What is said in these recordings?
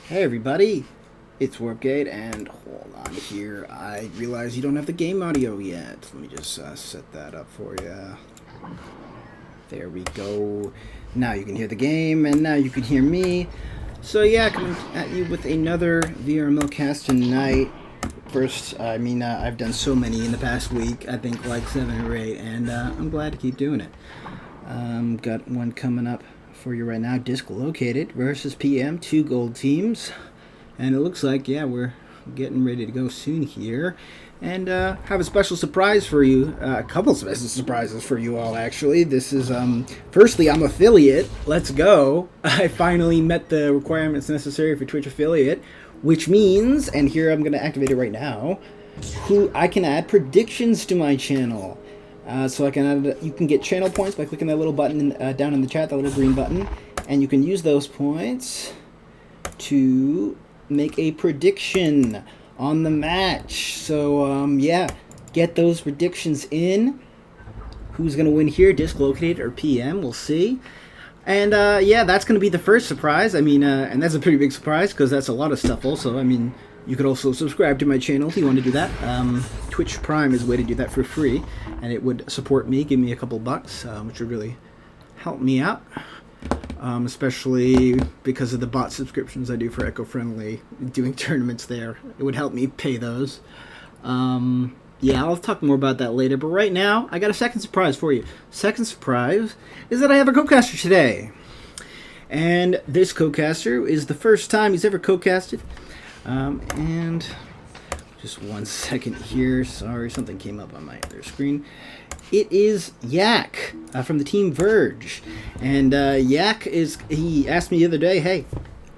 Hey everybody, it's Warpgate, and hold on here. I realize you don't have the game audio yet. Let me just set that up for you. There we go. Now you can hear the game, and now you can hear me. So yeah, coming at you with another VRML cast tonight. First, I've done so many in the past week. I think like 7 or 8, and I'm glad to keep doing it. Got one coming up for you right now. Disc Located versus PM, 2 gold teams. And it looks like, yeah, we're getting ready to go soon here. And have a special surprise for you. A couple special surprises for you all, actually. This is, firstly, I'm affiliate. Let's go. I finally met the requirements necessary for Twitch affiliate, which means, and here I'm going to activate it right now, I can add predictions to my channel. So I can add, you can get channel points by clicking that little button down in the chat, that little green button, and you can use those points to make a prediction on the match. So yeah, get those predictions in. Who's gonna win here, Disc Located or PM? We'll see. And yeah, that's gonna be the first surprise. And that's a pretty big surprise because that's a lot of stuff. Also, you could also subscribe to my channel if you want to do that. Twitch Prime is a way to do that for free, and it would support me, give me a couple bucks, which would really help me out. Especially because of the bot subscriptions I do for Eco-Friendly, doing tournaments there. It would help me pay those. Yeah, I'll talk more about that later, but right now, I got a second surprise for you. Second surprise is that I have a co-caster today. And this co-caster is the first time he's ever co-casted. And just 1 second here. Sorry, something came up on my other screen. It is Yak from the team Verge. And Yak he asked me the other day, hey,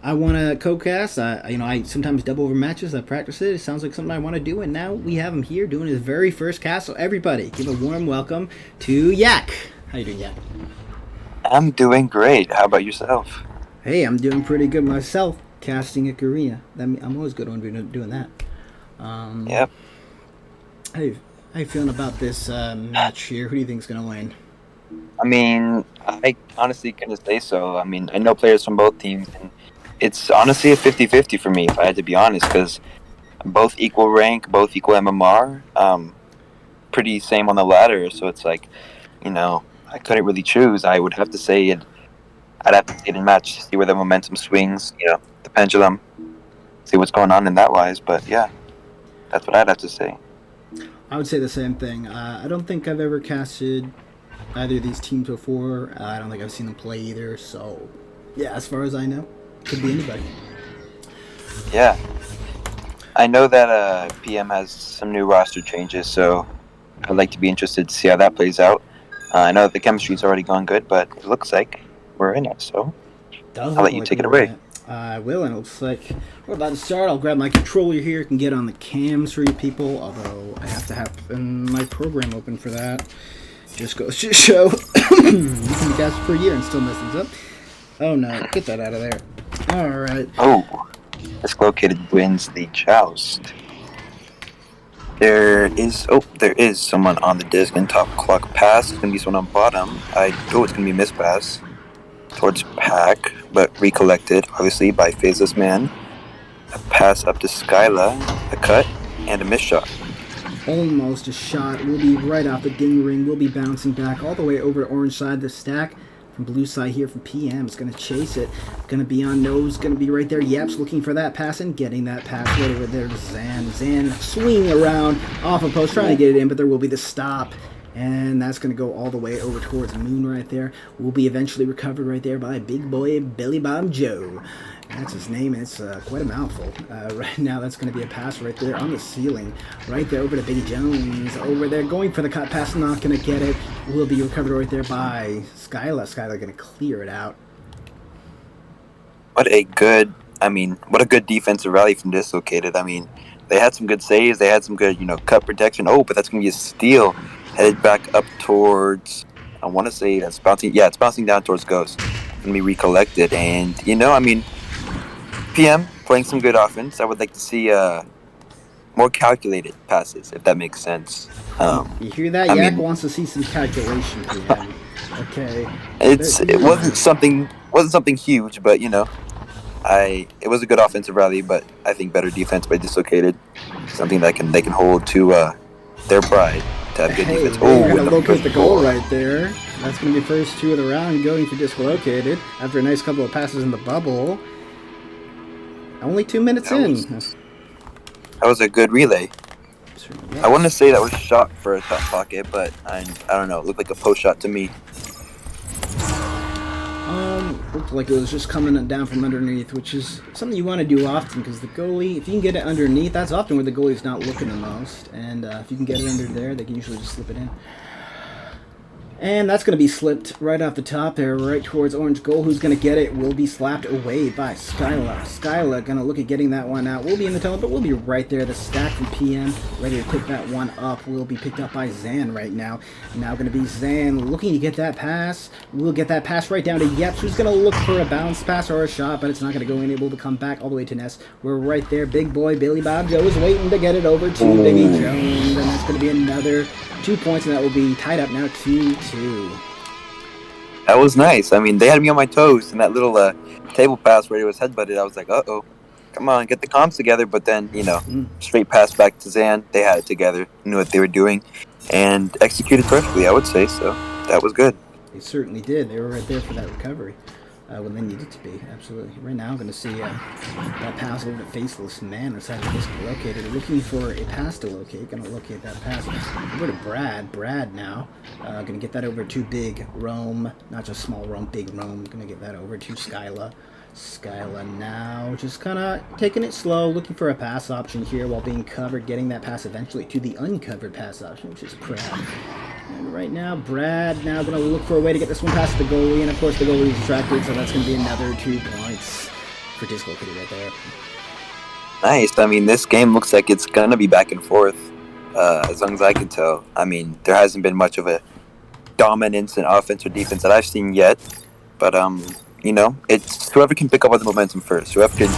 I want to co-cast. I sometimes double over matches. I practice it. It sounds like something I want to do. And now we have him here doing his very first cast. So everybody, give a warm welcome to Yak. How you doing, Yak? I'm doing great. How about yourself? Hey, I'm doing pretty good myself. Casting at Korea. I'm always good on doing that. Yep. How you feeling about this match here? Who do you think's gonna win? I honestly couldn't say so. I know players from both teams, and it's honestly a 50-50 for me, if I had to be honest, because both equal rank, both equal MMR, pretty same on the ladder, so it's like, I couldn't really choose. I would have to say I'd have to see it in match, see where the momentum swings, the pendulum, see what's going on in that wise, but yeah, that's what I'd have to say. I would say the same thing. I don't think I've ever casted either of these teams before. I don't think I've seen them play either. So, yeah, as far as I know, could be anybody. Yeah. I know that PM has some new roster changes, so I'd like to be interested to see how that plays out. I know that the chemistry's already gone good, but it looks like we're in it, so I'll let you take it away. I will, and it looks like we're about to start. I'll grab my controller here, can get on the cams for you people, although I have to have my program open for that. Just goes to show you can cast for a year and still mess things up. Oh no, get that out of there. Alright. Oh, Disc Located wins the joust. There is someone on the disc in top clock pass. It's going to be someone on bottom. It's going to be miss pass towards Pack, but recollected, obviously, by Phaseless Man. A pass up to Skyla, a cut, and a miss shot. Almost a shot. We'll be right off the ding ring. We'll be bouncing back all the way over to orange side of the stack. From blue side here from PM. It's going to chase it. Going to be on nose. Going to be right there. Yeps looking for that pass and getting that pass right over there to Zan. Zan swinging around off a post, trying to get it in, but there will be the stop. And that's going to go all the way over towards Moon right there. Will be eventually recovered right there by big boy Billy Bob Joe. That's his name. It's quite a mouthful. Right now, that's going to be a pass right there on the ceiling. Right there over to Biggie Jones. Over there going for the cut pass. Not going to get it. Will be recovered right there by Skyla. Skyla going to clear it out. What a good defensive rally from Dislocated. They had some good saves. They had some good, cut protection. Oh, but that's going to be a steal. Headed back up towards, I want to say that's bouncing. Yeah, it's bouncing down towards Ghost. Going to be recollected. And, PM playing some good offense. I would like to see more calculated passes, if that makes sense. You hear that? Yak wants to see some calculation, PM. Okay. It wasn't something huge, but It was a good offensive rally, but I think better defense by Dislocated. Something that they can hold to their pride to have good Hey, defense. they are Oh, going to and the locate push the goal four. right there. That's going to be first 2 of the round going for Dislocated after a nice couple of passes in the bubble. Only 2 minutes in. That was a good relay. I want to Yes. say that was shot for a top pocket, but I don't know. It looked like a post shot to me. Looked like it was just coming down from underneath, which is something you want to do often because the goalie, if you can get it underneath, that's often where the goalie's not looking the most. And if you can get it under there, they can usually just slip it in. And that's going to be slipped right off the top there, right towards orange goal. Who's going to get it will be slapped away by Skyla. Skyla going to look at getting that one out. We'll be in the tunnel, but we'll be right there. The stack from PM ready to pick that one up. Will be picked up by Zan right now. Now going to be Zan looking to get that pass. We'll get that pass right down to Yeps, who's going to look for a bounce pass or a shot, but it's not going to go in. Able to come back all the way to Ness. We're right there. Big boy Billy Bob Joe is waiting to get it over to Biggie Jones, and that's going to be another 2 points, and that will be tied up now 2-2. That was nice. I mean, they had me on my toes, and that little table pass where he was headbutted, I was like, uh-oh, come on, get the comms together. But then, straight pass back to Zan. They had it together, knew what they were doing, and executed perfectly, I would say. So that was good. They certainly did. They were right there for that recovery when they needed to be. Absolutely. Right now, I'm going to see that pass over to Faceless Man inside of this located. Looking for a pass to locate. Going to locate that pass over to Brad. Brad now. Going to get that over to Big Rome. Not just Small Rome, Big Rome. Going to get that over to Skyla. Skyla now just kind of taking it slow, looking for a pass option here while being covered, getting that pass eventually to the uncovered pass option, which is Brad. And right now, Brad now going to look for a way to get this one past the goalie, and of course the goalie is distracted, so that's going to be another 2 points for Dislocated right there. Nice. I mean, this game looks like it's going to be back and forth, as long as I can tell. I mean, there hasn't been much of a dominance in offense or defense that I've seen yet, but it's whoever can pick up on the momentum first, whoever can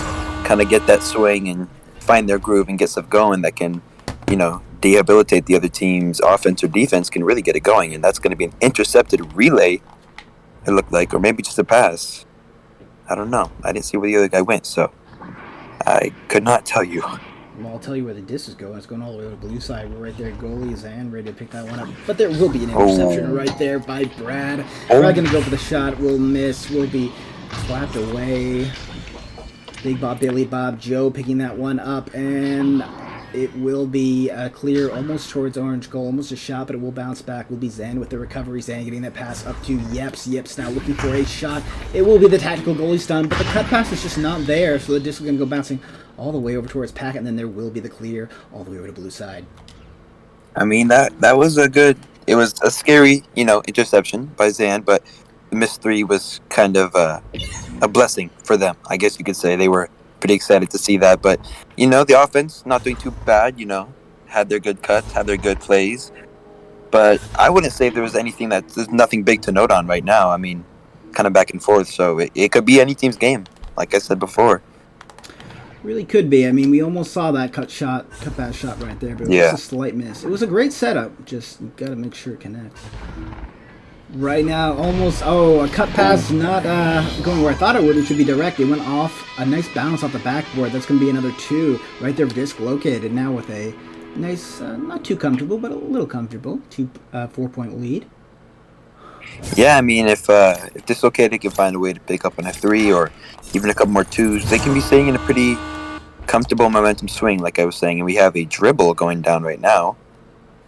kind of get that swing and find their groove and get stuff going that can, rehabilitate the other team's offense or defense can really get it going, and that's going to be an intercepted relay, it looked like, or maybe just a pass. I don't know. I didn't see where the other guy went, so I could not tell you. Well, I'll tell you where the disc is going. It's going all the way to the blue side. We're right there. Goalie is in, ready to pick that one up. But there will be an interception right there by Brad. Brad going to go for the shot. Will miss. Will be slapped away. Big Bob, Billy Bob, Joe picking that one up. And it will be clear almost towards orange goal. Almost a shot, but it will bounce back. Will be Zan with the recovery. Zan getting that pass up to Yeps. Yeps now looking for a shot. It will be the tactical goalie stun, but the cut pass is just not there. So the disc is going to go bouncing all the way over towards Packet, and then there will be the clear all the way over to blue side. I mean, that was it was a scary, interception by Zan, but the missed 3 was kind of a blessing for them. I guess you could say they were pretty excited to see that, but the offense not doing too bad, had their good cuts, had their good plays, but I wouldn't say there's nothing big to note on right now. I mean, kind of back and forth, so it could be any team's game, like I said before. Really could be. I mean, we almost saw that cut pass shot right there, but it was just a slight miss. It was a great setup. Just got to make sure it connects. Right now, almost. Oh, a cut pass not going where I thought it would. It should be direct. It went off. A nice bounce off the backboard. That's going to be another 2 right there. Disc located now with a nice, not too comfortable, but a little comfortable 4-point lead. Yeah, I mean, if Dislocated can find a way to pick up on a 3 or even a couple more 2s, they can be staying in a pretty comfortable momentum swing, like I was saying. And we have a dribble going down right now.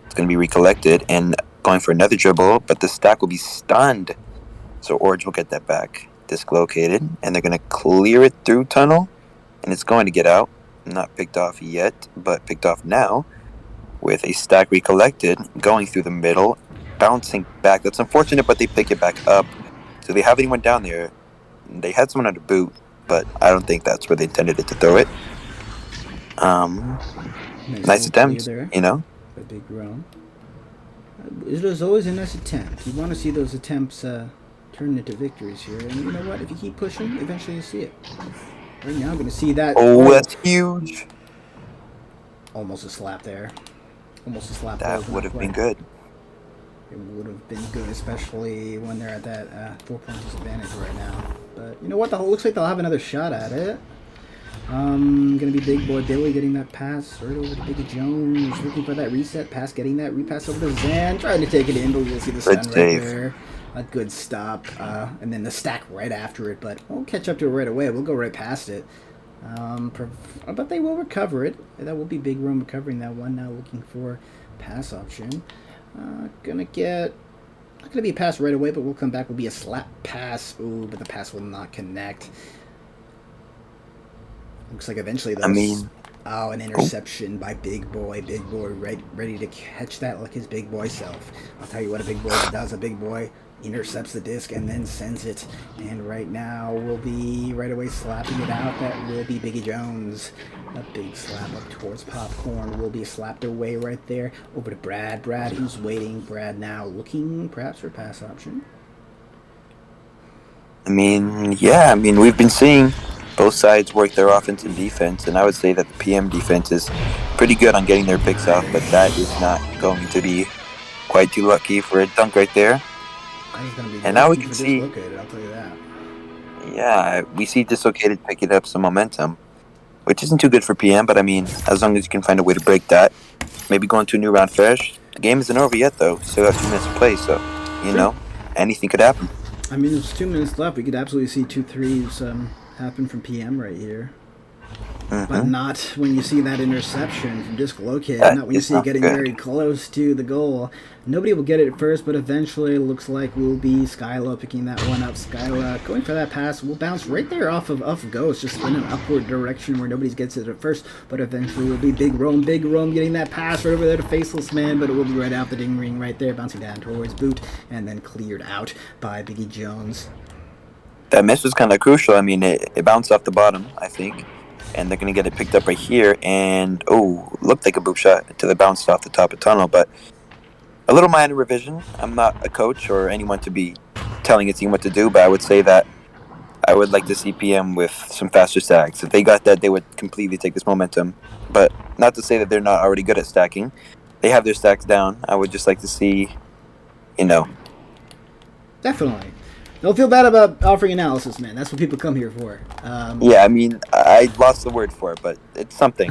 It's going to be recollected and going for another dribble, but the stack will be stunned. So Orange will get that back. Dislocated, and they're going to clear it through tunnel, and it's going to get out. Not picked off yet, but picked off now with a stack recollected, going through the middle, bouncing back. That's unfortunate, but they pick it back up. So they have anyone down there. They had someone under boot, but I don't think that's where they intended it to throw it. Nice attempt, there. A big round. It is always a nice attempt. You want to see those attempts turn into victories here. And you know what? If you keep pushing, eventually you see it. Right now, I'm going to see that. Oh, that's huge. Almost a slap there. Almost a slap. That would have been good. It would have been good, especially when they're at that 4 point disadvantage right now. But you know what? Looks like they'll have another shot at it. Gonna be Big Boy Billy getting that pass right over to Biggie Jones, looking for that reset pass, getting that repass over to Zan, trying to take it in, but we'll see the Good stun right save. there. A good stop, and then the stack right after it, but we'll catch up to it right away. We'll go right past it. But they will recover it. That will be Big Room recovering that one. Now looking for pass option. Gonna get not gonna be a pass right away, but we'll come back. Will be a slap pass. Ooh, but the pass will not connect. Looks like eventually I those. mean, Oh, an oh, interception by Big Boy. Big Boy ready to catch that like his big boy self. I'll tell you what a Big Boy does. A Big Boy intercepts the disc and then sends it. And right now we'll be right away slapping it out. That will be Biggie Jones. A big slap up towards Popcorn will be slapped away right there. Over to Brad. Brad, who's waiting. Brad now looking perhaps for pass option. yeah. I mean, we've been seeing both sides work their offense and defense, and I would say that the PM defense is pretty good on getting their picks off, but that is not going to be quite too lucky for a dunk right there. That is going to be And now we lucky can for see, dislocated, I'll tell you that. yeah, we see Dislocated picking up some momentum, which isn't too good for PM, but I mean, as long as you can find a way to break that, maybe go into a new round fresh. The game isn't over yet, though. Still have 2 minutes to play, so, True. anything could happen. I mean, there's 2 minutes left. We could absolutely see two threes happen from PM right here. But Mm-hmm. not when you see that interception from disc located. That Not when you is see it not getting good. very close to the goal. Nobody will get it at first, but eventually it looks like we'll be Skyla picking that one up. Skyla going for that pass will bounce right there off of Ghost, just in an upward direction where nobody gets it at first. But eventually will be Big Rome getting that pass right over there to Faceless Man, but it will be right out the ding ring right there, bouncing down towards Boot, and then cleared out by Biggie Jones. That miss was kind of crucial. I mean, it bounced off the bottom, I think, and they're going to get it picked up right here. And, oh, looked like a boop shot until it bounced off the top of tunnel, but a little minor revision. I'm not a coach or anyone to be telling a team what to do, but I would say that I would like to see PM with some faster stacks. If they got that, they would completely take this momentum. But not to say that they're not already good at stacking. They have their stacks down. I would just like to see, you know. Definitely. Don't feel bad about offering analysis, man. That's what people come here for. Yeah, I mean, I lost the word for it, but it's something.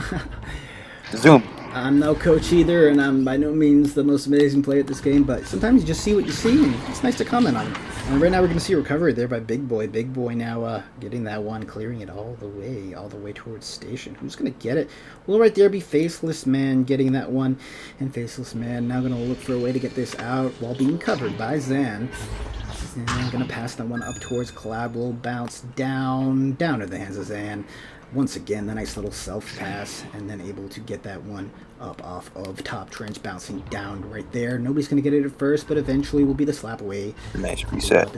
Zoom. I'm no coach either, and I'm by no means the most amazing player at this game, but sometimes you just see what you see, and it's nice to comment on it. And right now we're going to see a recovery there by Big Boy. Big Boy now getting that one, clearing it all the way towards Station. Who's going to get it? Will right there be Faceless Man getting that one, and Faceless Man now going to look for a way to get this out while being covered by Zan. And I'm going to pass that one up towards Collab. Will bounce down to the hands of Zan. Once again, the nice little self pass, and then able to get that one up off of top trench, bouncing down right there. Nobody's going to get it at first, but eventually will be the slap away. Nice reset.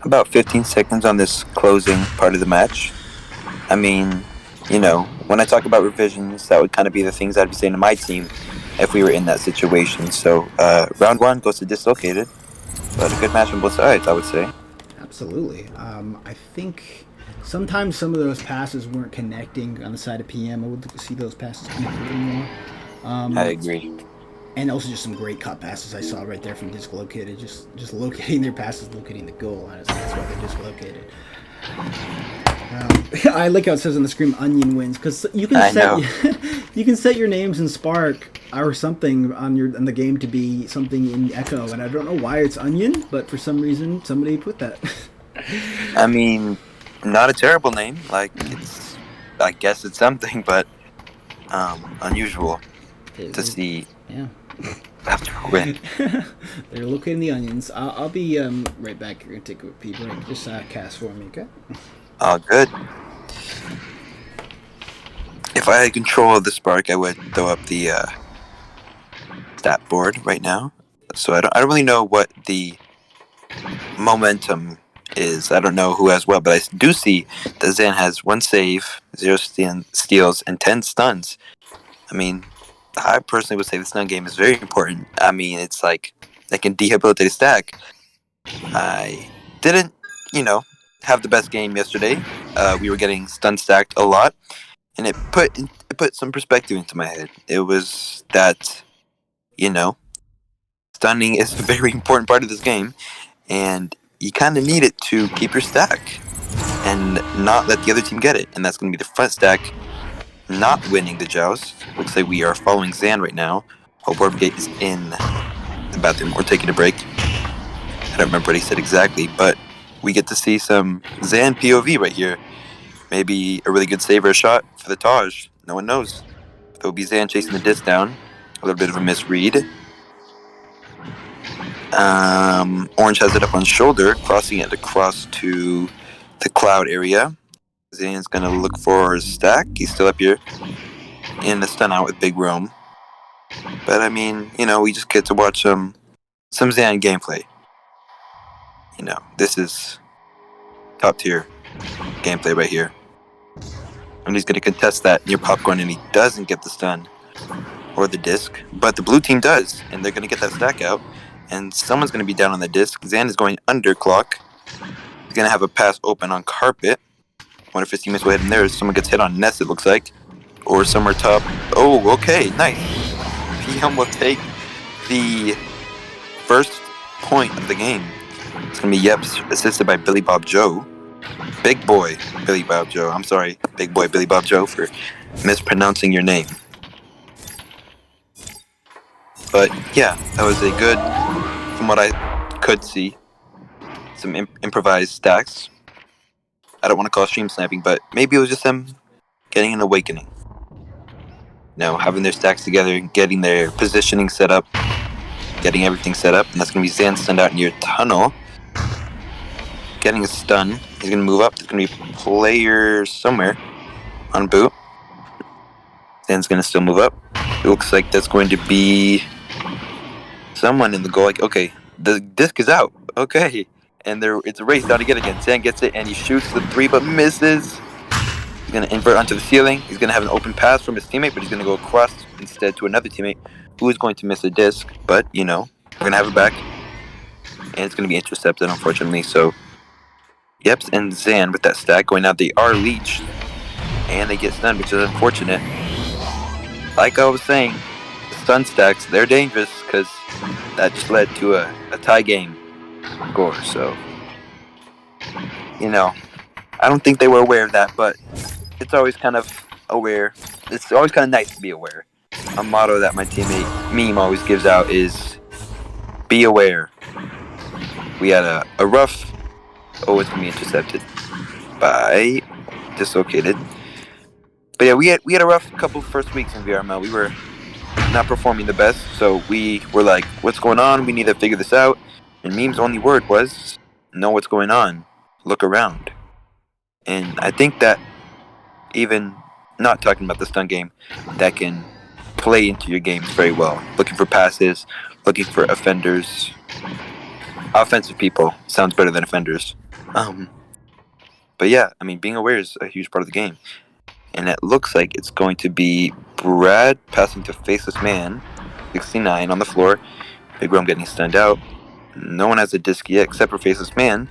About 15 seconds on this closing part of the match. I mean, when I talk about revisions, that would kind of be the things I'd be saying to my team if we were in that situation. So, round one goes to Dislocated, but a good match on both sides, I would say. Absolutely. I think sometimes some of those passes weren't connecting on the side of PM. I would like to see those passes connect a little more. I agree. And also just some great cut passes I saw right there from Dislocated. Just locating their passes, locating the goal. Honestly, that's why they're dislocated. I like how it says on the screen "Onion wins" because you can you can set your names in Spark or something on the game to be something in Echo, and I don't know why it's Onion, but for some reason somebody put that. I mean, not a terrible name. I guess it's something, but unusual to see Yeah. after a win. They're locating the onions. I'll be right back. You're gonna take a pee break. Just cast for me, okay? All good. If I had control of the Spark, I would throw up the stat board right now. So I don't really know what the momentum is. I don't know who has what, but I do see that Zan has 1 save, 0 steals, and 10 stuns. I mean, I personally would say the stun game is very important. I mean, it's like they can rehabilitate a stack. I didn't, have the best game yesterday. We were getting stun stacked a lot, and it put some perspective into my head. It was that, stunning is a very important part of this game, and you kind of need it to keep your stack and not let the other team get it. And that's going to be the front stack not winning the joust. Looks like we are following Zan right now. While Warpgate is in the bathroom or taking a break. I don't remember what he said exactly, but we get to see some Zan POV right here. Maybe a really good save or a shot for the Taj. No one knows. There'll be Zan chasing the disc down. A little bit of a misread. Orange has it up on shoulder, crossing it across to the cloud area. Zan's gonna look for his stack. He's still up here in the stun out with Big Rome. But I mean, we just get to watch some Zan gameplay. This is top tier gameplay right here. And he's gonna contest that near popcorn, and he doesn't get the stun or the disc, but the blue team does, and they're gonna get that stack out. And someone's gonna be down on the disc. Zan is going under clock. He's gonna have a pass open on carpet. Wonder if his teammates will hit him there. Someone gets hit on Ness, it looks like. Or somewhere top. Oh, okay, nice. PM will take the first point of the game. It's gonna be Yeps, assisted by Billy Bob Joe. Big boy Billy Bob Joe. I'm sorry, big boy Billy Bob Joe, for mispronouncing your name. But yeah, that was a good, from what I could see, some improvised stacks. I don't want to call it stream sniping, but maybe it was just them getting an awakening. Having their stacks together, getting their positioning set up, getting everything set up, and that's going to be Zan stunned out near tunnel. Getting a stun. He's going to move up. There's going to be a player somewhere on boot. Zan's going to still move up. It looks like that's going to be someone in the goal. Like, okay, the disc is out. Okay. And it's a race down to get it again. Zan gets it, and he shoots the 3, but misses. He's going to invert onto the ceiling. He's going to have an open pass from his teammate, but he's going to go across instead to another teammate who is going to miss a disc. But, we're going to have it back. And it's going to be intercepted, unfortunately. So, Yeps and Zan with that stack going out. They are leeched. And they get stunned, which is unfortunate. Like I was saying, the stun stacks, they're dangerous because that just led to a tie game score. So, I don't think they were aware of that, but it's always kind of aware. It's always kind of nice to be aware. A motto that my teammate Meme always gives out is, be aware. We had a rough, it's going to be intercepted by Dislocated. But yeah, we had a rough couple first weeks in VRML. We were not performing the best, so we were like, what's going on? We need to figure this out. And Meme's only word was, know what's going on. Look around. And I think that, even not talking about the stun game, that can play into your games very well. Looking for passes, looking for offenders. Offensive people sounds better than offenders. But yeah, I mean, being aware is a huge part of the game. And it looks like it's going to be Brad passing to Faceless Man, 69 on the floor. Big Rome getting stunned out. No one has a disc yet except for Faceless Man.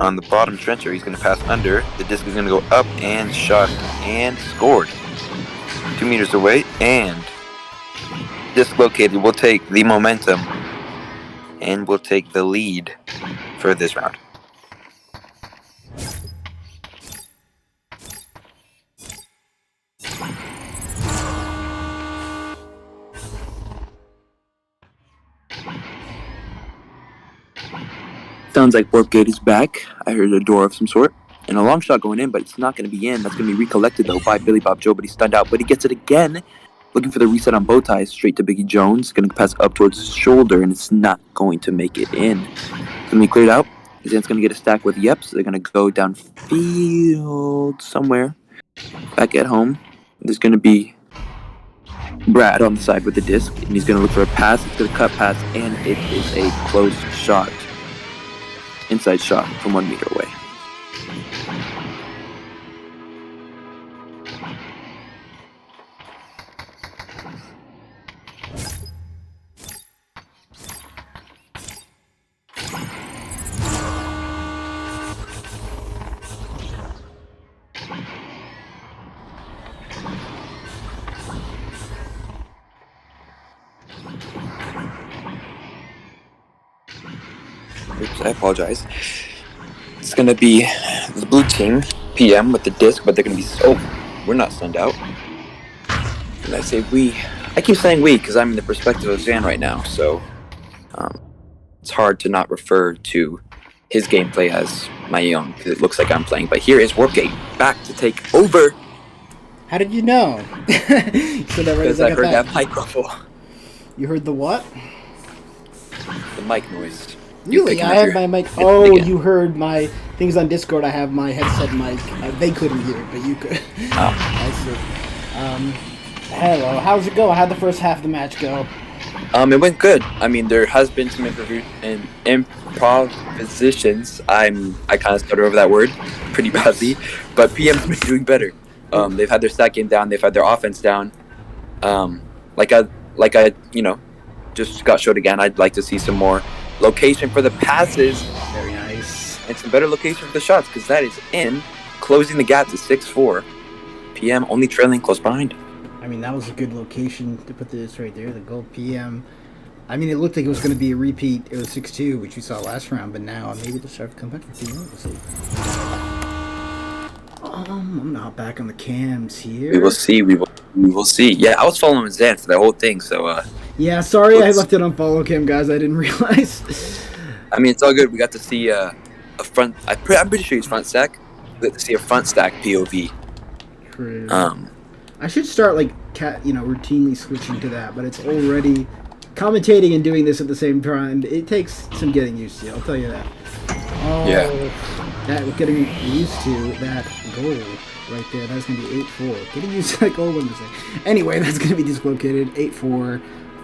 On the bottom trencher, he's going to pass under. The disc is going to go up and shot and scored. 2 meters away, and Dislocated will take the momentum and will take the lead for this round. Sounds like Warpgate is back. I heard a door of some sort. And a long shot going in, but it's not going to be in. That's going to be recollected, though, by Billy Bob Joe, but he's stunned out. But he gets it again. Looking for the reset on bow ties, straight to Biggie Jones. Going to pass up towards his shoulder, and it's not going to make it in. It's going to be cleared out. Zan's going to get a stack with Yeps. They're going to go downfield somewhere. Back at home, there's going to be Brad on the side with the disc, and he's going to look for a pass. It's going to cut pass, and it is a close shot. Inside shot from 1 meter away. I apologize. It's going to be the blue team, PM, with the disc, but they're going to be... Oh, we're not stunned out. And I say we. I keep saying we because I'm in the perspective of Zan right now, so it's hard to not refer to his gameplay as my own because it looks like I'm playing. But here is Warpgate back to take over. How did you know? Because I heard that mic ruffle. You heard the what? The mic noise. Really? I had my mic. Oh, you heard my things on Discord. I have my headset mic. They couldn't hear it, but you could. Oh. I see. Hello. How's it go? How'd the first half of the match go? It went good. I mean, there has been some improvisations. I kind of stutter over that word pretty badly, but PM's been doing better. They've had their stat game down. They've had their offense down. Like I just got showed again. I'd like to see some more location for the passes. Very nice. And some better location for the shots because that is in, closing the gap to 6-4. PM only trailing close behind. I mean, that was a good location to put this right there. The gold PM. I mean, it looked like it was going to be a repeat. It was 6-2, which we saw last round, but now maybe they'll start to come back for PM. We'll see. I'm not back on the cams here. We will see. We will see. Yeah, I was following Zan for the whole thing, so. Yeah, sorry I left it on follow cam, guys. I didn't realize. I mean, it's all good. We got to see a front. I'm pretty sure he's front stack. We got to see a front stack POV. True. I should start routinely switching to that, but it's already commentating and doing this at the same time. It takes some getting used to. I'll tell you that. Oh, yeah. That getting used to that goal right there. That's gonna be 8-4. Getting used to that goal. What am I saying? Anyway, that's gonna be dislocated. 8-4.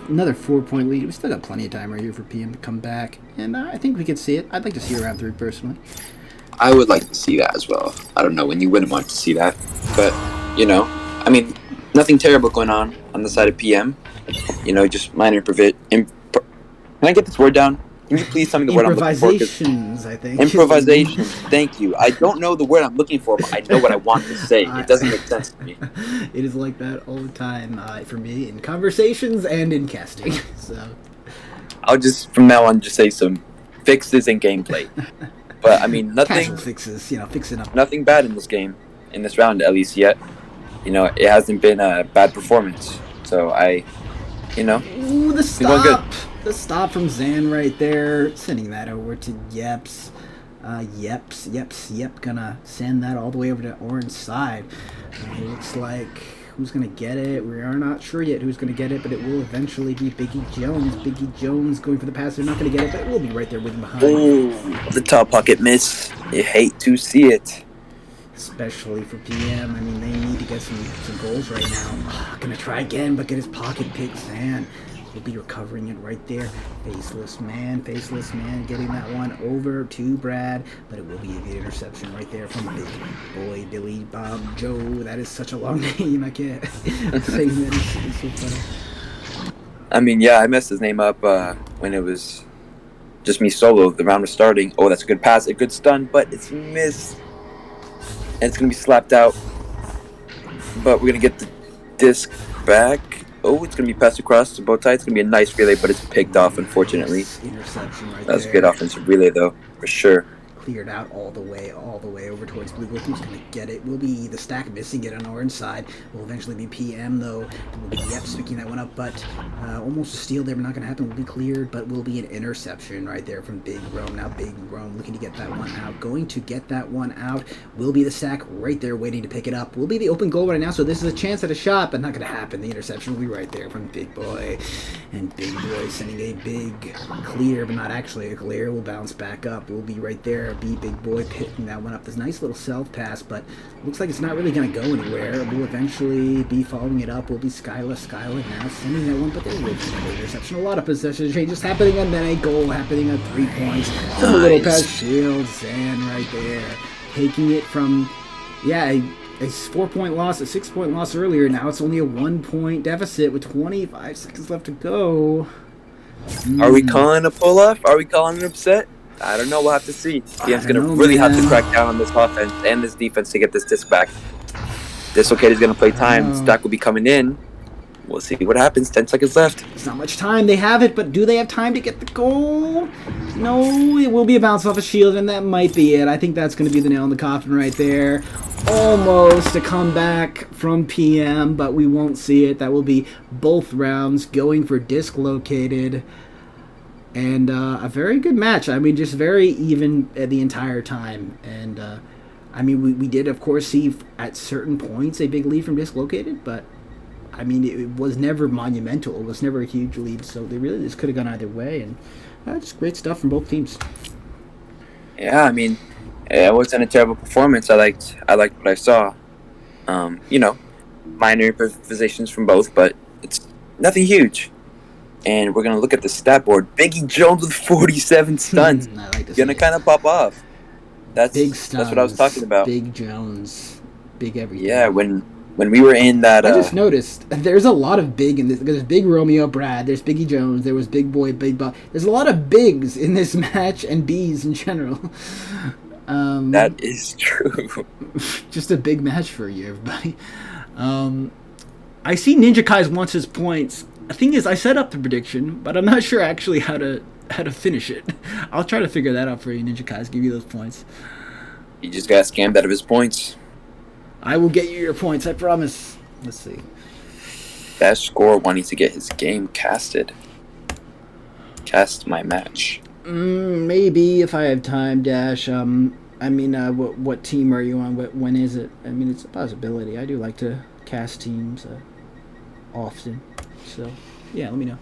Another 4-point lead. We still got plenty of time right here for PM to come back, and I think we could see it. I'd like to see round 3 personally. I would like to see that as well. I don't know when you wouldn't want to see that, but I mean, nothing terrible going on the side of PM. Just minor Can I get this word down? Can you please tell me the word I'm looking for? Improvisations, I think. Improvisations. Thank you. I don't know the word I'm looking for, but I know what I want to say. It doesn't make sense to me. It is like that all the time for me in conversations and in casting. So I'll just from now on just say some fixes in gameplay. But I mean, nothing. Casual fixes, fixing up. Nothing bad in this game, in this round at least yet. It hasn't been a bad performance. So Ooh, the stop! Good. The stop from Zan right there. Sending that over to Yeps. Yep. Gonna send that all the way over to orange side. It looks like who's gonna get it. We are not sure yet who's gonna get it, but it will eventually be Biggie Jones. Biggie Jones going for the pass. They're not gonna get it, but it will be right there with him behind. Oh, the top pocket miss. You hate to see it. Especially for PM. I mean, they need to get some goals right now. Gonna try again, but get his pocket pick. Zan will be recovering it right there. Faceless man, getting that one over to Brad, but it will be a good interception right there from Big Boy Billy Bob Joe. That is such a long name. I can't say that. It's so funny. I mean, yeah, I messed his name up when it was just me solo. The round was starting. Oh, that's a good pass, a good stun, but it's missed. And it's going to be slapped out. But we're going to get the disc back. Oh, it's going to be passed across to both sides. It's going to be a nice relay, but it's picked off, unfortunately. Interception right there. That's a good offensive relay, though, for sure. Cleared out all the way over towards Blue. Who's going to get it? Will be the stack missing it on orange side. Will eventually be PM, though. It will be Yeps picking that one up, but almost a steal there, but not going to happen. Will be cleared, but will be an interception right there from Big Rome. Now Big Rome looking to get that one out. Going to get that one out. Will be the stack right there waiting to pick it up. Will be the open goal right now, so this is a chance at a shot, but not going to happen. The interception will be right there from Big Boy. And Big Boy sending a big clear, but not actually a clear. Will bounce back up. Will be right there. Be Big Boy picking that one up. This nice little self pass, but looks like it's not really going to go anywhere. Will eventually be following it up. Will be Skylar now sending that one, but there will be another interception. A lot of possession changes happening, and then a goal happening at 3 points. A little past Shield, Zan right there, taking it from a 4-point loss, a 6-point loss earlier. Now it's only a 1-point deficit with 25 seconds left to go. Are we calling a pull off? Are we calling an upset? I don't know. We'll have to see. PM's going to really have to crack down on this offense and this defense to get this disc back. Dislocated is going to play time. Stack will be coming in. we'll see what happens. 10 seconds left. It's not much time. They have it, but do they have time to get the goal? No, it will be a bounce off a shield, and that might be it. I think that's going to be the nail in the coffin right there. Almost a comeback from PM, but we won't see it. That will be both rounds going for dislocated. And a very good match. I mean, just very even the entire time. And, I mean, we did, of course, see at certain points a big lead from dislocated, but I mean, it was never monumental. It was never a huge lead, so they really just could have gone either way, and just great stuff from both teams. Yeah, I mean, it wasn't a terrible performance. I liked what I saw. Minor improvisations from both, but it's nothing huge. And we're gonna look at the stat board. Biggie Jones with 47 stuns. Gonna kind of pop off. That's big stuns. That's what I was talking about. Big Jones, big everything. Yeah, when we were in that... I just noticed there's a lot of big in this. There's Big Romeo Brad, there's Biggie Jones, there was Big Boy, Big Bob. There's a lot of bigs in this match, and Bs in general. That is true. Just a big match for you, everybody. I see Ninja Kai's wants his points. The thing is, I set up the prediction, but I'm not sure actually how to finish it. I'll try to figure that out for you, Ninja Kai's, give you those points. He just got scammed out of his points. I will get you your points, I promise. Let's see. Best score wanting to get his game casted. Cast my match. Maybe if I have time, Dash. I mean, what team are you on? When is it? I mean, it's a possibility. I do like to cast teams often. So, yeah, let me know.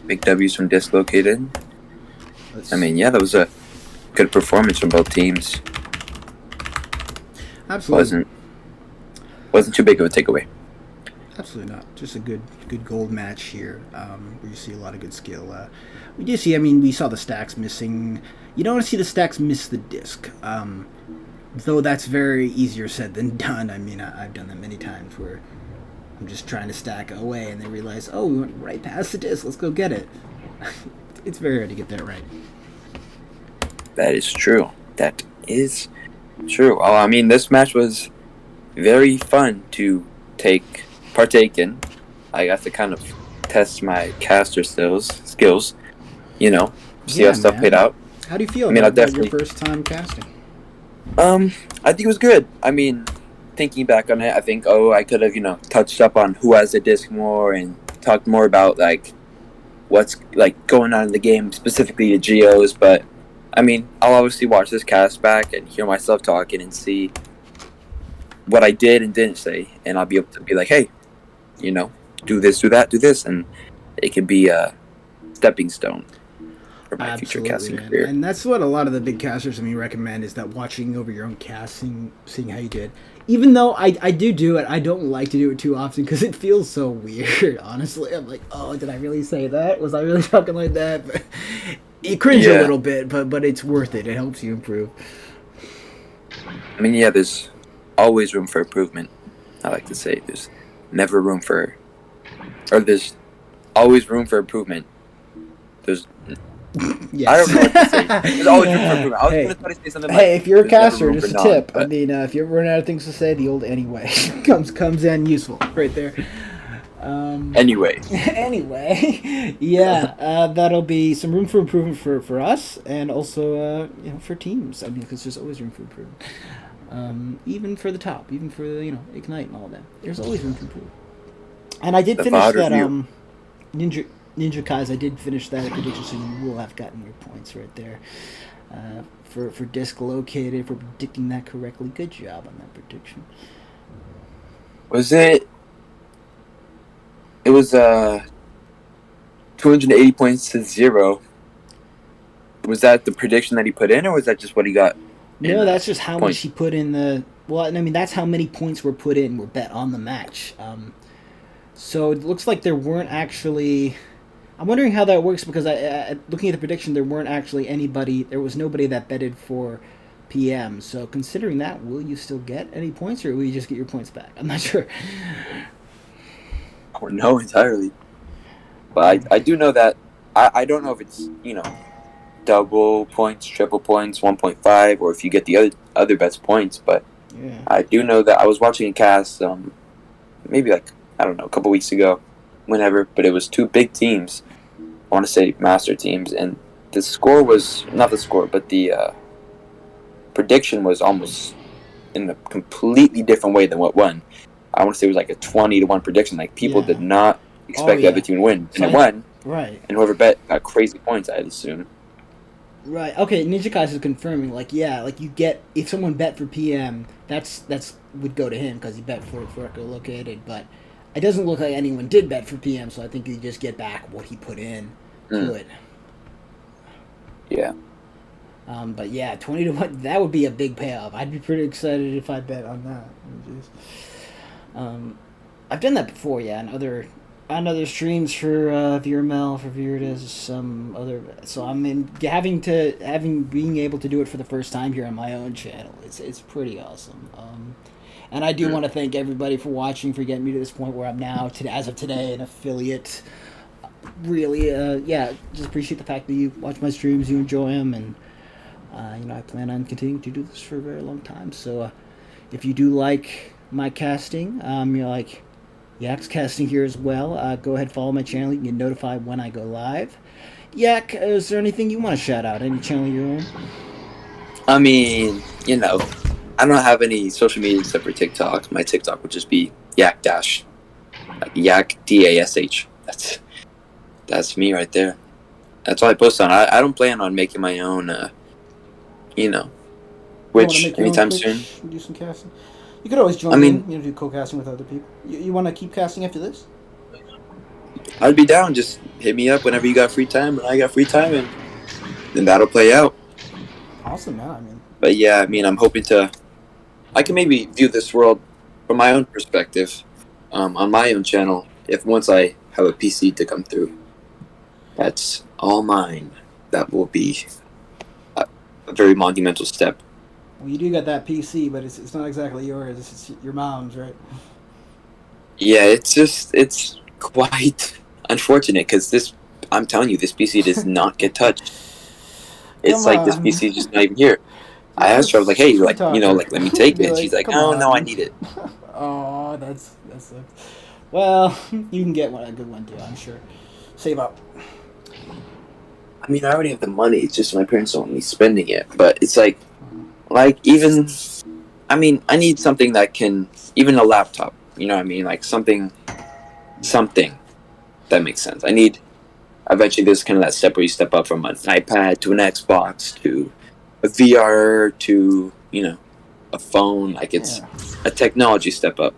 Big W's from Dislocated. I mean, yeah, that was a good performance from both teams. Absolutely. Wasn't too big of a takeaway. Absolutely not. Just a good gold match here, where you see a lot of good skill. We do see, I mean, we saw the stacks missing. You don't want to see the stacks miss the disc. Though that's very easier said than done. I mean, I've done that many times where I'm just trying to stack away and they realize, oh, we went right past the disc, let's go get it. It's very hard to get that right. That is true. That is true. Oh, I mean, this match was very fun to partake in. I got to kind of test my caster skills, see how stuff played out. How do you feel about your first time casting? I think it was good. I mean, thinking back on it, I think, I could have, touched up on who has the disc more and talked more about, what's, going on in the game, specifically the Geos, but I mean, I'll obviously watch this cast back and hear myself talking and see what I did and didn't say, and I'll be able to be like, hey, do this, do that, do this, and it could be a stepping stone for my future casting career. And that's what a lot of the big casters recommend, is that watching over your own casting, seeing how you did. Even though I do it, I don't like to do it too often because it feels so weird, honestly. I'm like, oh, did I really say that? Was I really talking like that? But you cringe a little bit, but it's worth it. It helps you improve. I mean, yeah, there's always room for improvement. I like to say there's always room for improvement. There's yes. I don't know what to say. There's always room for improvement. I was going to try to say something like, if you're a caster, just a tip. I mean, if you ever run out of things to say, the old anyway comes in useful right there. Anyway, yeah, that'll be some room for improvement for us, and also for teams. I mean, because there's always room for improvement, even for the top, even for Ignite and all that. There's always room for improvement. And I did finish that Ninja Kai's. I did finish that prediction, so you will have gotten your points right there. For disc located, for predicting that correctly. Good job on that prediction. Was it? It was 280 points to 0. Was that the prediction that he put in, or was that just what he got? No, that's just how much he put in the... Well, I mean, that's how many points were put in, were bet on the match. So it looks like there weren't actually... I'm wondering how that works, because looking at the prediction, there weren't actually anybody... There was nobody that betted for PM. So considering that, will you still get any points, or will you just get your points back? I'm not sure. Or no, entirely. But I do know that... I don't know if it's, double points, triple points, 1.5, or if you get the other best points, but I do know that I was watching a cast maybe like I don't know, a couple weeks ago, whenever, but it was two big teams. I want to say master teams, and the score was not the score, but the prediction was almost in a completely different way than what won. I want to say it was like a 20-1 prediction. Like people Yeah. did not Oh expect the other yeah. team to win, and So it won. right. And whoever bet got crazy points, I'd assume. Right. Okay. Ninja Kai's is confirming. Like, yeah. Like, you get if someone bet for PM, that's would go to him because he bet for located. But it doesn't look like anyone did bet for PM, so I think you just get back what he put in to Mm, it. yeah. But yeah, 20 to 1. That would be a big payoff. I'd be pretty excited if I bet on that. Um, I've done that before. Yeah, on other streams for VRML for Viridis, some other. So I'm in being able to do it for the first time here on my own channel. It's pretty awesome. And I do Mm. want to thank everybody for watching, for getting me to this point where I'm now, as of today, an affiliate. Really, yeah, just appreciate the fact that you watch my streams, you enjoy them, and I plan on continuing to do this for a very long time. So, if you do like my casting, you're like Yak's casting here as well. Go ahead, follow my channel. You can get notified when I go live. Yak, is there anything you want to shout out? Any channel of your own? I mean, I don't have any social media except for TikTok. My TikTok would just be Yak Dash, like Yak DASH. That's me right there. That's all I post on. I don't plan on making my own, you know, You want to Twitch make your own anytime soon. Twitch and do some casting? You could always I join mean, in, do co-casting with other people. You want to keep casting after this? I'd be down. Just hit me up whenever you got free time, and I got free time, and then that'll play out. Awesome, man. I mean, But yeah, I mean, I'm hoping to. I can maybe view this world from my own perspective, on my own channel. If once I have a PC to come through, that's all mine. That will be a very monumental step. well, you do got that PC, but it's not exactly yours. It's your mom's, right? Yeah, it's quite unfortunate because this. I'm telling you, this PC does not get touched. Come It's like this on. PC is just not even here. I You're a asked her, I was like, hey, sweet talker. like, let me You'd take be it. And she's like, like, come oh, no, I on. need it. Oh, that sucks. Well, you can get a good one too, I'm sure. Save up. I mean, I already have the money. It's just my parents don't want me spending it. But it's like even, I mean, I need something that can, even a laptop. You know what I mean? Like something that makes sense. I need, eventually, there's kind of that step where you step up from an iPad to an Xbox to a VR to, a phone. Like it's Yeah. a technology step up.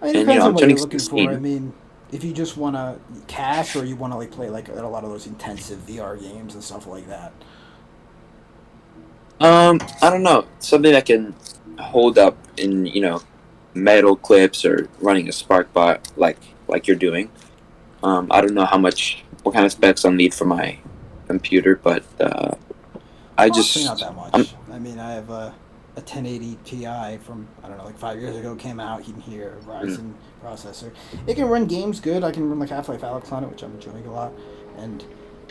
I mean, it And, depends on I'm what you're turning looking for. I 16. mean, if you just want to cash or you want to like play like a lot of those intensive VR games and stuff like that. I don't know. Something that can hold up in, metal clips or running a spark bot like you're doing. I don't know what kind of specs I'll need for my computer, but Honestly, not that I'm much. I mean, I have a 1080 Ti from I don't know, like 5 years ago came out. You can hear a mm, Ryzen processor. It can run games good. I can run like Half-Life Alyx on it, which I'm enjoying a lot. And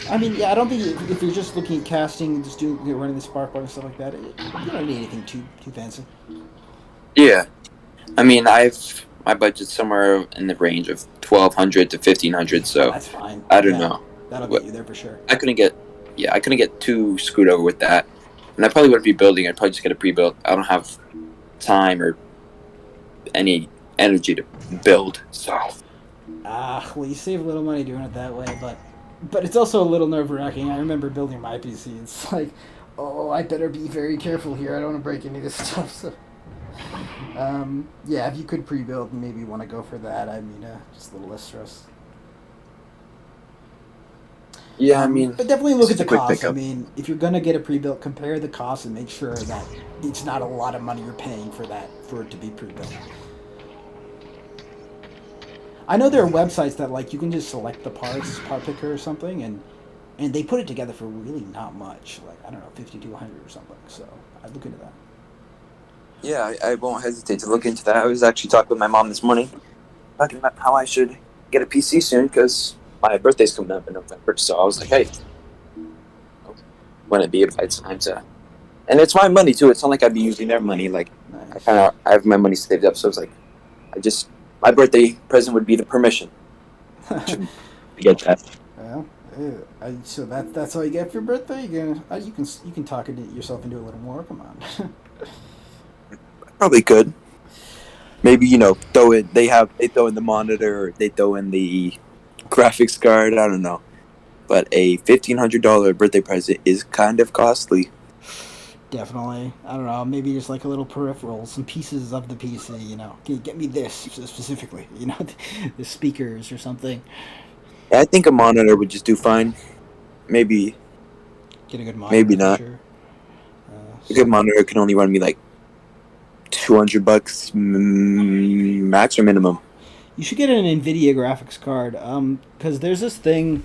I mean, yeah, I don't think if you're just looking at casting and just running the spark plug and stuff like that, you don't need anything too fancy. yeah. I mean, my budget's somewhere in the range of 1,200 to 1,500, Oh, so that's fine. I don't Yeah, know. that'll get What you there for sure. I couldn't get, yeah, I couldn't get too screwed over with that, and I probably wouldn't be building. I'd probably just get a pre-built. I don't have time or any energy to build, so. Well, you save a little money doing it that way, but it's also a little nerve wracking. I remember building my PC. It's like, oh, I better be very careful here. I don't want to break any of this stuff. So, yeah, if you could pre-build, maybe want to go for that. I mean, just a little less stress. Yeah, I mean, But definitely it's look at just the a quick cost. I pickup. mean, if you're gonna get a pre-built, compare the cost and make sure that it's not a lot of money you're paying for it to be pre-built. I know there are websites that like you can just select the parts, part picker or something, and they put it together for really not much, like I don't know, 50 to 100 or something. So I'd look into that. Yeah, I won't hesitate to look into that. I was actually talking with my mom this morning, talking about how I should get a PC soon because my birthday's coming up in November. So I was like, hey, when it be if it's time to, and it's my money too. It's not like I'd be using their money. Like Nice. I have my money saved up, so it's like I just My birthday present would be the permission to get that. Well, so that's all you get for your birthday. You can talk yourself into a little more. Come on. Probably could. Maybe throw in. They throw in the monitor. They throw in the graphics card. I don't know. But a $1,500 birthday present is kind of costly. Definitely. I don't know. Maybe just like a little peripheral, some pieces of the PC. Get me this specifically. The speakers or something. I think a monitor would just do fine. Maybe, Get a good monitor maybe for not. sure. A good monitor can only run me like $200 max or minimum. You should get an NVIDIA graphics card. Because there's this thing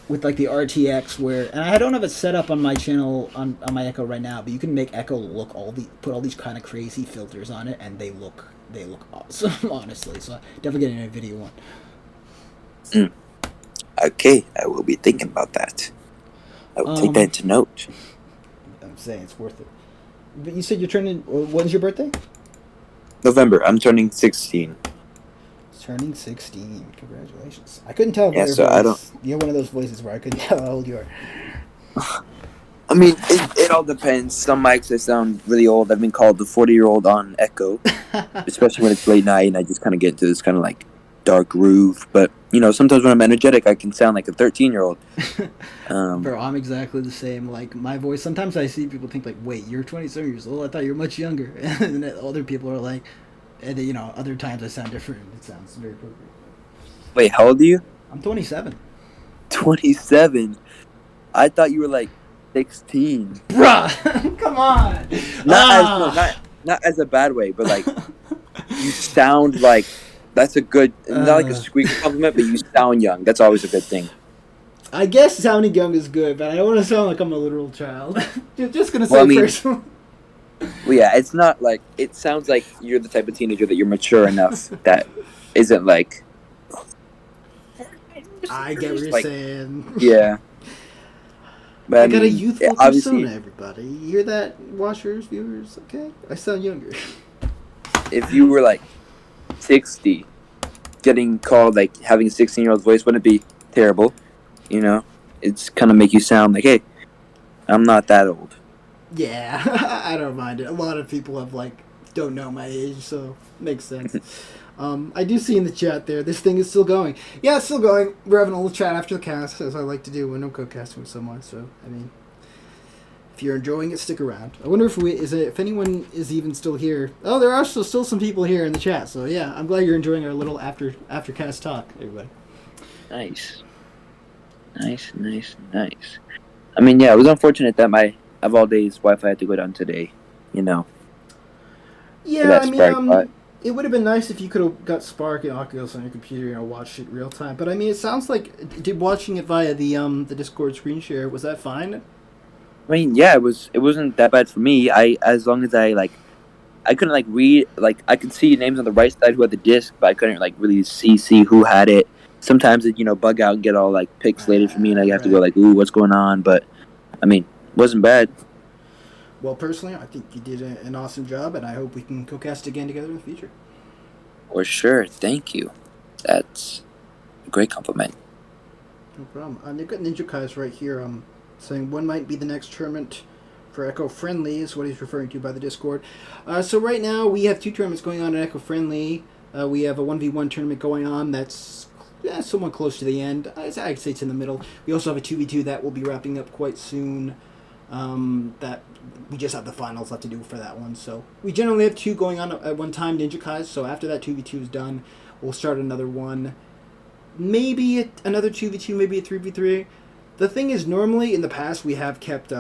with like the RTX where, and I don't have it set up on my channel on my Echo right now, but you can make Echo look put all these kind of crazy filters on it, and they look awesome, honestly. So definitely get an NVIDIA one. Okay, I will be thinking about that. I will take that into note. I'm saying it's worth it. But you said you're turning. When's your birthday? November. I'm turning 16. Turning 16. Congratulations. I couldn't tell. Yeah, so I don't. You have one of those voices where I couldn't tell how old you are. I mean, it all depends. Some mics I sound really old. I've been called the 40-year-old on Echo, especially when it's late night and I just kind of get into this kind of like dark groove. But sometimes when I'm energetic, I can sound like a 13-year-old. Bro, I'm exactly the same. Like my voice. Sometimes I see people think like, "Wait, you're 27 years old. I thought you were much younger." And then other people are like, and other times I sound different. It sounds very appropriate. Wait, how old are you? I'm 27. 27. I thought you were like 16. Bruh, come on. Not as a bad way, but like you sound like that's a good, not like a squeaky compliment, but you sound young. That's always a good thing. I guess sounding young is good, but I don't want to sound like I'm a literal child. Just gonna say personal. Well, yeah, it's not like it sounds like you're the type of teenager that you're mature enough that isn't like. I get what you're saying. Yeah. But I got a youthful persona, everybody. You hear that, watchers, viewers? Okay? I sound younger. If you were like 60, getting called like having a 16-year-old voice wouldn't be terrible. It's kind of make you sound like, hey, I'm not that old. Yeah, I don't mind it. A lot of people don't know my age, so makes sense. I do see in the chat there, this thing is still going. Yeah, it's still going. We're having a little chat after the cast, as I like to do when I'm co-casting with someone. So, I mean, if you're enjoying it, stick around. I wonder if anyone is even still here. Oh, there are still some people here in the chat. So, yeah, I'm glad you're enjoying our little after cast talk, everybody. Nice. I mean, yeah, it was unfortunate that my of all days Wi-Fi had to go down today. Yeah, I mean, it would have been nice if you could have got Spark and Oculus on your computer, watched it real time. But I mean, it sounds like watching it via the Discord screen share, was that fine? I mean, yeah, it wasn't that bad for me. As long as I couldn't read, I could see names on the right side who had the disc, but I couldn't really see who had it. Sometimes it bug out and get all pixelated for me, and I have to go ooh, what's going on? But I mean, it wasn't bad. Well, personally, I think you did an awesome job, and I hope we can co-cast again together in the future. For sure. Thank you. That's a great compliment. No problem. They've got Ninja Kai's right here saying when might be the next tournament for Echo Friendly is what he's referring to by the Discord. So right now we have 2 tournaments going on at Echo Friendly. We have a 1v1 tournament going on that's somewhat close to the end. I'd say it's in the middle. We also have a 2v2 that will be wrapping up quite soon. That we just have the finals left to do for that one. So we generally have 2 going on at one time, Ninja Kai's. So after that 2v2 is done, we'll start another one. Maybe another 2v2, maybe a 3v3. The thing is, normally in the past we have kept,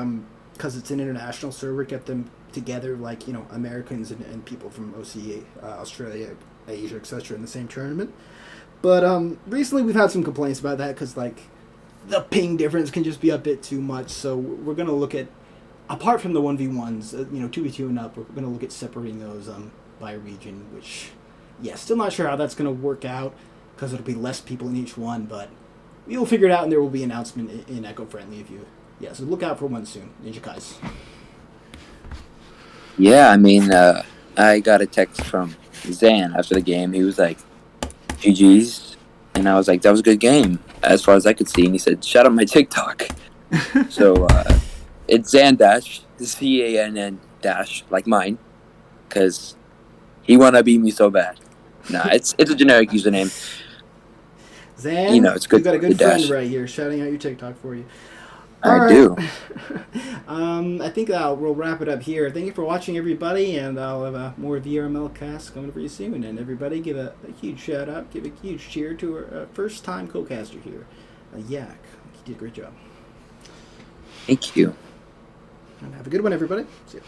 because it's an international server, kept them together, Americans and people from OCA, Australia, Asia, etc. in the same tournament. But recently we've had some complaints about that because the ping difference can just be a bit too much. So we're going to look at, apart from the 1v1s, 2v2 and up, we're going to look at separating those by region, which, still not sure how that's going to work out because it'll be less people in each one, but we'll figure it out and there will be an announcement in Echo Friendly so look out for one soon, Ninja Kai's. Yeah, I mean, I got a text from Zan after the game. He was like, GG's. And I was like, that was a good game, as far as I could see. And he said, shout out my TikTok. So it's Zandash, Zann dash, like mine, because he wanna beat me so bad. Nah, it's a generic username. You know, Zan, it's you good got a to good friend dash. right here shouting out your TikTok for you. All I right. do. I think we'll wrap it up here. Thank you for watching, everybody, and I'll have more VRML casts coming for you soon. And everybody, give a huge shout out, give a huge cheer to our first time co-caster here, Yak. You did a great job. Thank you. And have a good one, everybody. See ya.